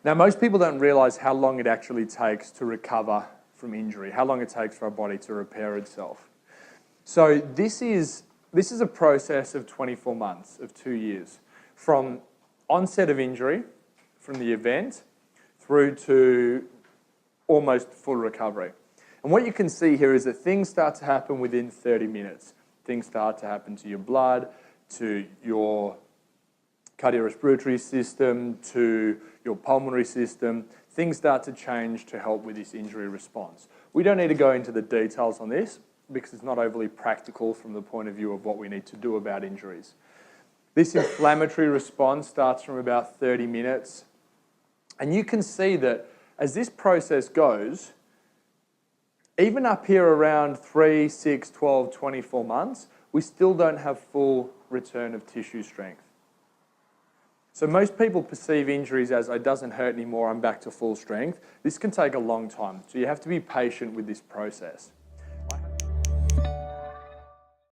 Now, most people don't realise how long it actually takes to recover from injury, how long it takes for our body to repair itself. So this is a process of 24 months, of 2 years, from onset of injury, from the event, through to almost full recovery. And what you can see here is that things start to happen within 30 minutes. Things start to happen to your blood, to your cardiorespiratory system, to your pulmonary system. Things start to change to help with this injury response. We don't need to go into the details on this because it's not overly practical from the point of view of what we need to do about injuries. This inflammatory response starts from about 30 minutes. And you can see that as this process goes, even up here around 3, 6, 12, 24 months, we still don't have full return of tissue strength. So most people perceive injuries as, it doesn't hurt anymore, I'm back to full strength. This can take a long time, so you have to be patient with this process.